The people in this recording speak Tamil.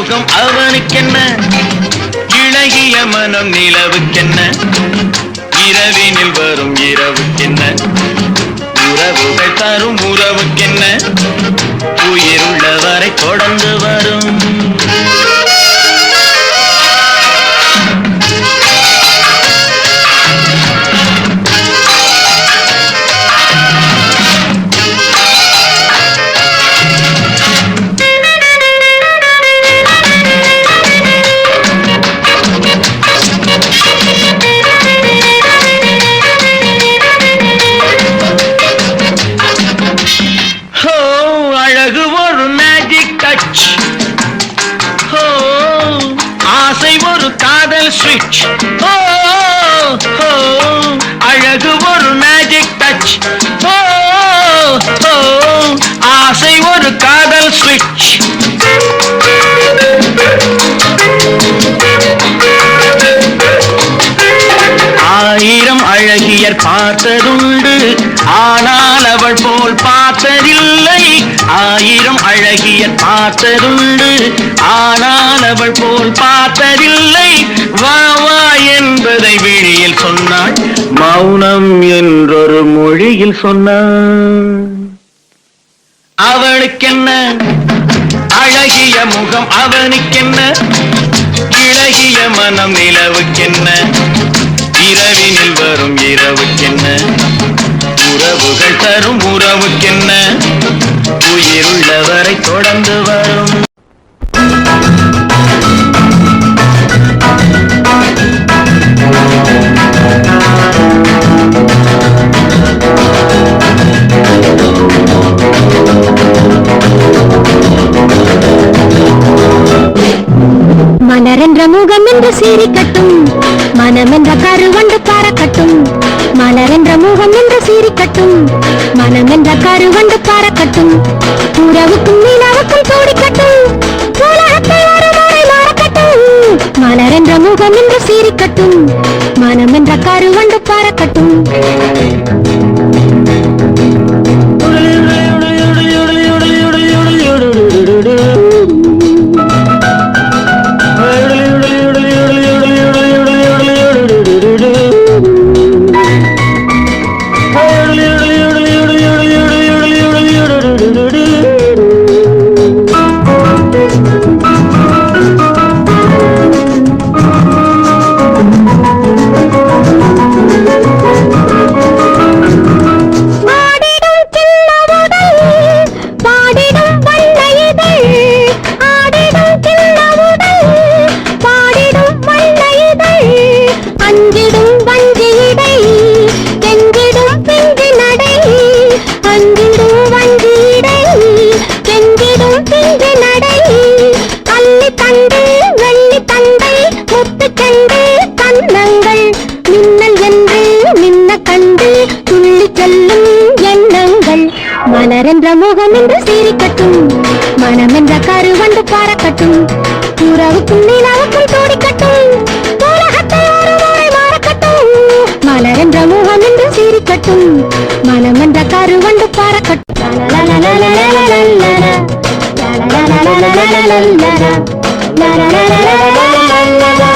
முகம் அவனுக்கென்ன, இளகிய மனம் நிலவுக்கென்ன, இரவினில் வரும் இரவுக்கென்ன, உறவுகள் தரும் உறவுக்கென்ன, உயிருள்ளவரை தொடர்ந்து வரும். அழகு ஒரு மேஜிக் டச், ஆசை ஒரு காதல் ஸ்விட்ச். அழகு ஒரு மேஜிக் டச், ஆசை ஒரு காதல் ஸ்விட்ச். ஆயிரம் அழகியர் பார்த்ததுண்டு, ஆனால் அவள் போல் பார்த்ததில்லை. ஆயிரம் அழகியர் பார்த்ததுண்டு, ஆனால் அவள் போல் பார்த்ததில்லை. வா வா என்பதை விழியில் சொன்னாள், மௌனம் என்றொரு மொழியில் சொன்னாள். அவளுக்கென்ன அழகிய முகம் அவனுக்கென்ன, இளகிய மனம் நிலவுக்கென்ன, இரவினில் வரும் இரவுக்கென்ன, உறவுகள் தரும் உறவுக்கென்ன, உயிருள்ளவரை தொடர்ந்து வரும். மலரென்ற முகம் என்று சீரிக்கட்டும், மனமென்ற கருவண்டு பறக்கட்டும். மலரென்ற முகம் என்று சீரிக்கட்டும், மனமென்ற கருவண்டு பறக்கட்டும். உறவுக்கும் நிலவுக்கும் தோடிக்கட்டும், உலகத்தை ஒரு முறை மறக்கட்டும். மலரென்ற முகம் என்று சீரிக்கட்டும், மனமென்ற கருவண்டு பறக்கட்டும். மலரென்ற முகம் என்று சீரிக்கட்டும், மனமென்ற கருவண்டு பறக்கட்டும். உறவுக்கும் நிலவுக்கும் தோடிக்கட்டும், உலகத்தை ஒரு முறை மறக்கட்டும். மலரென்ற முகம் என்று சீரிக்கட்டும், மனமென்ற கருவண்டு பறக்கட்டும். la la la la la la la la la la la la la la la la la la la